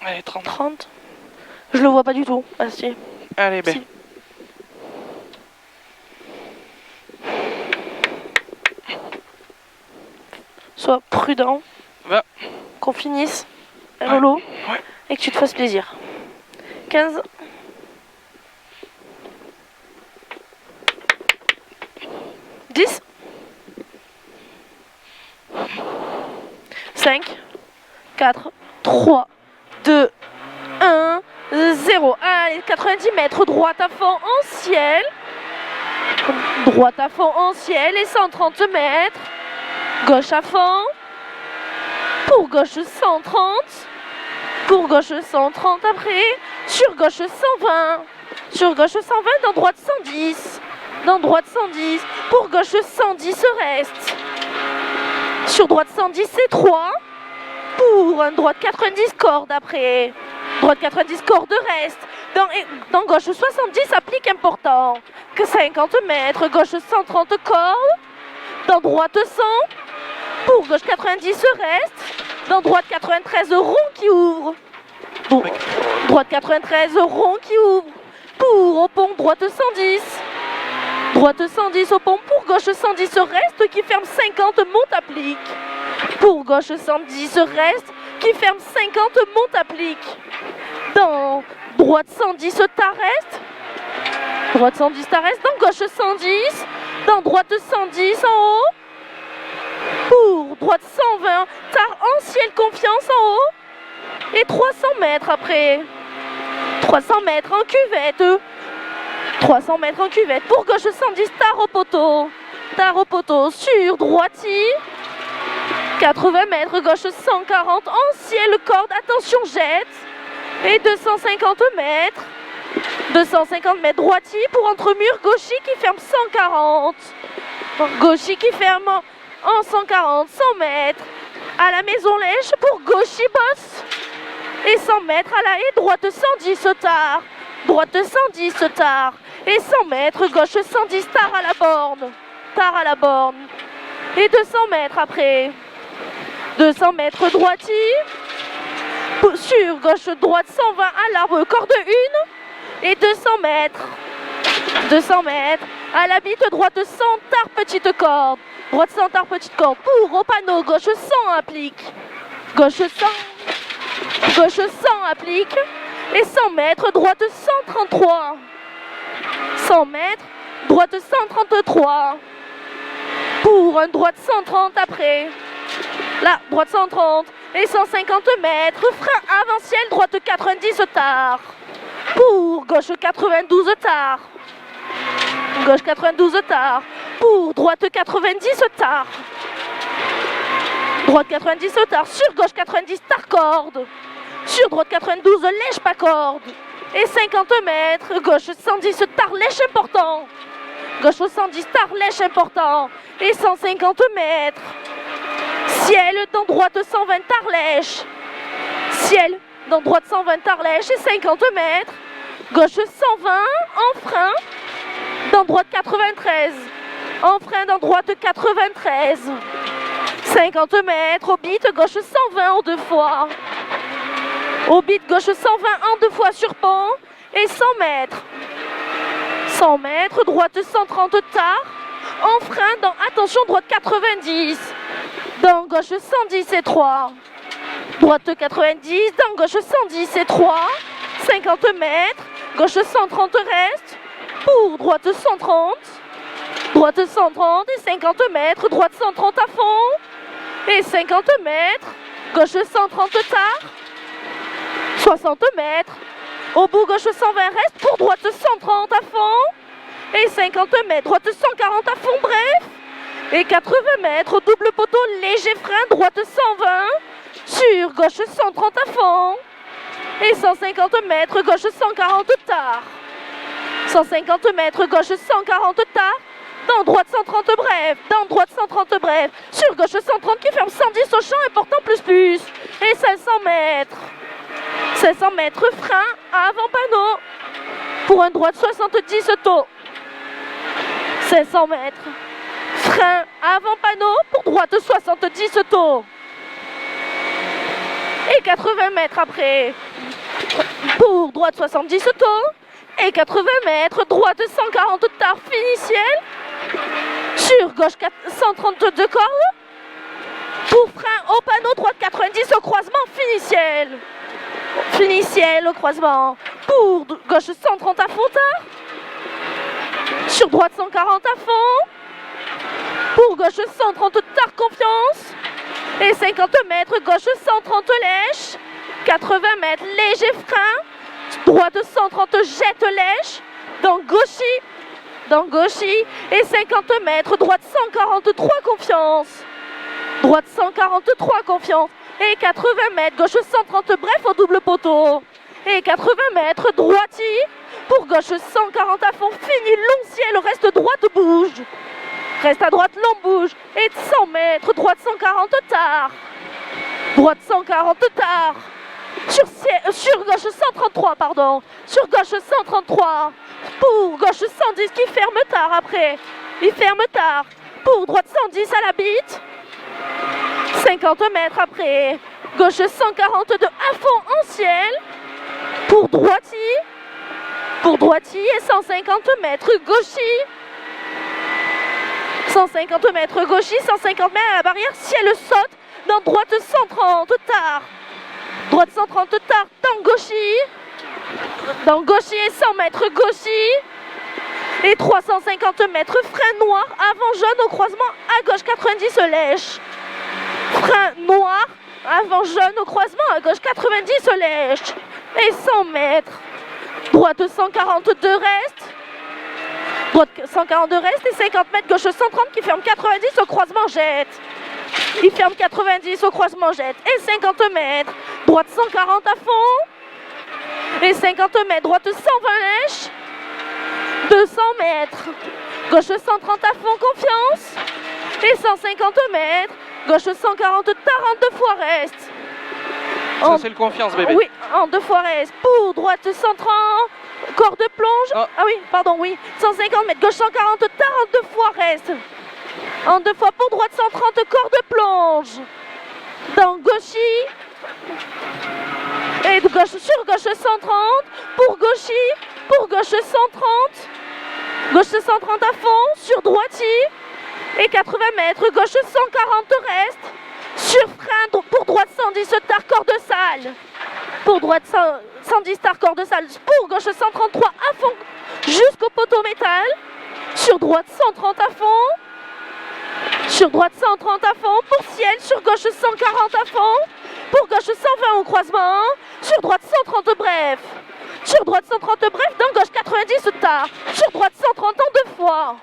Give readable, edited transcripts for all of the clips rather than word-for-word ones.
Allez, 30. 30. Je le vois pas du tout. Ah si. Allez, ben. Si. Sois prudent. Va. Qu'on finisse à Lolo. Ouais. Et que tu te fasses plaisir. 15. 10. 5, 4, 3, 2, 1, 0. Allez, 90 mètres, droite à fond en ciel. Droite à fond en ciel et 130 mètres. Gauche à fond. Pour gauche 130. Pour gauche 130 après. Sur gauche 120. Sur gauche 120, dans droite 110. Dans droite 110. Pour gauche 110 reste. Sur droite 110 c'est 3. Pour un droite 90 corde après. Droite 90 corde reste. Dans gauche 70 applique important. Que 50 mètres. Gauche 130 corde. Dans droite 100. Pour gauche 90 reste. Dans droite 93 rond qui ouvre. Pour droite 93 rond qui ouvre. Pour au pont droite 110. Droite 110 au pont. Pour gauche 110 reste qui ferme 50 monte applique. Pour gauche 110 reste qui ferme 50 monte applique. Dans droite 110 t'arrête. Droite 110 t'arrête. Dans gauche 110. Dans droite 110 en haut. Pour droite 120 tard en ciel confiance en haut. Et 300 mètres après. 300 mètres en cuvette. 300 mètres en cuvette. Pour gauche 110 tard au poteau. Tard au poteau sur droitier. 80 mètres, gauche 140, en ciel, corde, attention, jette. Et 250 mètres. 250 mètres, droitier pour entre-mur, gaucher qui ferme 140. Gaucher qui ferme en 140, 100 mètres. À la maison lèche pour gaucher bosse. Et 100 mètres à la haie, droite 110 tard. Droite 110 tard. Et 100 mètres, gauche 110 tard à la borne. Tard à la borne. Et 200 mètres après. 200 mètres droitier. Sur gauche droite 120 à l'arbre corde 1. Et 200 mètres. 200 mètres. À la bite droite 100 tard petite corde. Droite 100 tard petite corde. Pour au panneau gauche 100 applique. Gauche 100. Gauche 100 applique. Et 100 mètres droite 133. 100 mètres droite 133. Pour un droite 130 après. Là, droite 130 et 150 mètres. Frein avant ciel, droite 90 tard. Pour gauche 92 tard. Gauche 92 tard. Pour droite 90 tard. Droite 90 tard. Sur gauche 90 tard corde. Sur droite 92 lèche pas corde. Et 50 mètres. Gauche 110 tard lèche important. Gauche 110 tard lèche important. Et 150 mètres. Ciel dans droite 120 tard lèche. Ciel dans droite 120 tard lèche et 50 mètres. Gauche 120 en frein. Dans droite 93. En frein dans droite 93. 50 mètres au bit gauche 120 en deux fois. Au bit gauche 120 en deux fois sur pont. Et 100 mètres. 100 mètres, droite 130 tard. En frein dans attention droite 90. Dans gauche 110 et 3. Droite 90, dans gauche 110 et 3. 50 mètres. Gauche 130 reste. Pour droite 130. Droite 130 et 50 mètres. Droite 130 à fond. Et 50 mètres. Gauche 130 tard. 60 mètres. Au bout gauche 120 reste. Pour droite 130 à fond. Et 50 mètres. Droite 140 à fond. Bref. Et 80 mètres, double poteau, léger frein, droite 120. Sur gauche 130 à fond. Et 150 mètres, gauche 140 tard. 150 mètres, gauche 140 tard. Dans droite 130 bref. Dans droite 130 bref. Sur gauche 130 qui ferme 110 au champ et portant plus plus. Et 500 mètres. 500 mètres, frein avant panneau. Pour un droite 70 taux. 500 mètres. Frein avant panneau pour droite 70 taux. Et 80 mètres après. pour droite 70 taux et 80 mètres, droite 140 tard finiciel, sur gauche 132 cordes, pour frein au panneau, droite 90 au croisement finiciel, finiciel au croisement, pour gauche 130 à fond tard, sur droite 140 à fond, pour gauche 130 tard confiance, et 50 mètres, gauche 130 lèche, 80 mètres, léger frein, droite 130 jette lèche, dans gauchy, et 50 mètres, droite 143 confiance, droite 143 confiance, et 80 mètres, gauche 130 bref au double poteau, et 80 mètres, droiti, pour gauche 140 à fond, fini long ciel, reste droite bouge. Reste à droite, long bouge. Et 100 mètres, droite 140 tard. Droite 140 tard. Sur gauche 133, pardon. Sur gauche 133. Pour gauche 110 qui ferme tard après. Il ferme tard. Pour droite 110 à la bite. 50 mètres après. Gauche 142 à fond en ciel. Pour droiti. Pour droiti et 150 mètres gauchy. 150 mètres gauchy, 150 mètres à la barrière, ciel saute, dans droite 130 tard. Droite 130 tard, dans gauchy et 100 mètres gauchy. Et 350 mètres, frein noir, avant jaune au croisement, à gauche 90 lèche. Frein noir, avant jaune au croisement, à gauche 90 lèche. Et 100 mètres, droite 142 reste. Droite 142 reste et 50 mètres, gauche 130 qui ferme 90 au croisement jette. Il ferme 90 au croisement jette. Et 50 mètres, droite 140 à fond. Et 50 mètres, droite 120 lèche. 200 mètres, gauche 130 à fond confiance. Et 150 mètres, gauche 140 42 fois reste. Ça c'est le confiance bébé. Oui, en 2 fois reste. Pour droite 130. Corps de plonge. Ah oui, pardon, oui. 150 mètres, gauche 140, tard en 2 fois reste. En 2 fois pour droite 130, corps de plonge. Dans gauchy. Et de gauche sur gauche 130. Pour gauche 130. Gauche 130 à fond, sur droiti. Et 80 mètres, gauche 140 reste. Sur frein, pour droite 110, tard, corps de salle. Pour droite 110 tard, corps de salle. Pour gauche 133 à fond jusqu'au poteau métal. Sur droite 130 à fond. Sur droite 130 à fond. Pour ciel. Sur gauche 140 à fond. Pour gauche 120 au croisement. Sur droite 130 bref. Sur droite 130 bref. Dans gauche 90 tard. Sur droite 130 en 2 fois.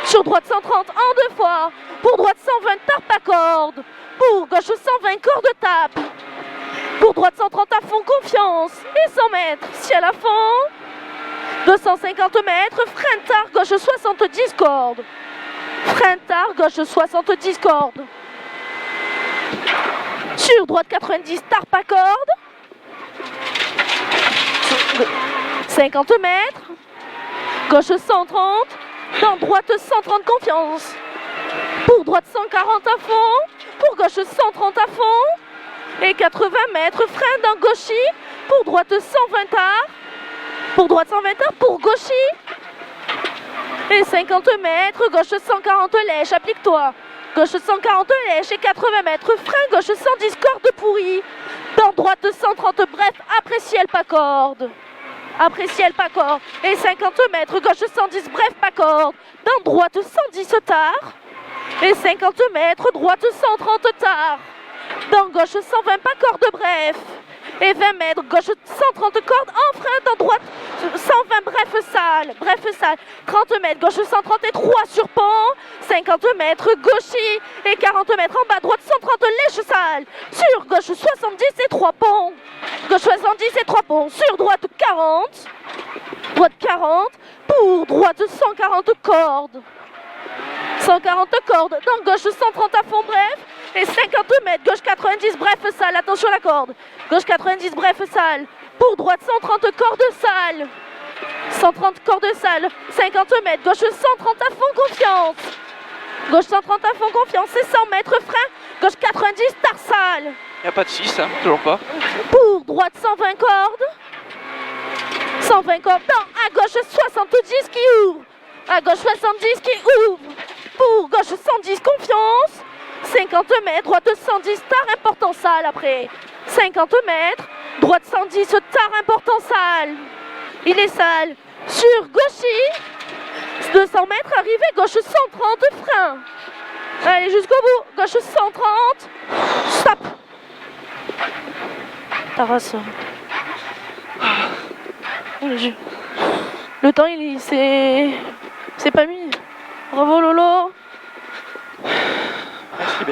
Sur droite 130 en 2 fois. Pour droite 120 tard pas corde. Pour gauche 120 corde tape. Pour droite 130 à fond confiance. Et 100 mètres, ciel à fond. 250 mètres, frein tard, gauche 70 cordes. Frein tard, gauche 70 cordes. Sur droite 90 tard pas corde. 50 mètres. Gauche 130. Dans droite 130 confiance. Pour droite 140 à fond. Pour gauche 130 à fond. Et 80 mètres, frein dans gauchy. Pour droite 120 tard. Pour droite 120 tard, pour gauchy. Et 50 mètres, gauche 140 lèche, applique-toi. Gauche 140 lèche et 80 mètres, frein, gauche 110 corde pourrie. Dans droite 130 bref, après ciel pas corde. Après ciel pas corde. Et 50 mètres, gauche 110 bref pas corde. Dans droite 110 tard. Et 50 mètres, droite 130 tard. Dans gauche 120 pas corde bref. Et 20 mètres, gauche 130 cordes en frein, dans droite 120 bref salle, 30 mètres, gauche 130 et 3 sur pont, 50 mètres gauchy et 40 mètres en bas, droite 130 lèche salle, sur gauche 70 et 3 ponts, gauche 70 et 3 ponts, sur droite 40, pour droite 140 cordes, 140 cordes, dans gauche 130 à fond bref, et 50 mètres, gauche 90 bref salle, attention à la corde, gauche 90 bref salle, pour droite 130 cordes salle, 130 cordes salle, 50 mètres, gauche 130 à fond confiance, gauche 130 à fond confiance, et 100 mètres frein, gauche 90 tard salle. Il n'y a pas de 6, hein, toujours pas. Pour droite 120 cordes, 120 cordons, à gauche 70 qui ouvre. À gauche 70 qui ouvre. Pour gauche 110, confiance. 50 mètres, droite 110, tard important salle après. 50 mètres, droite 110, tard important salle. Il est sale. Sur gauchy. 200 mètres, arrivée, gauche 130, frein. Allez, jusqu'au bout. Gauche 130. Stop. Taras. Le temps, il c'est pas mis. Bravo Lolo. Merci B.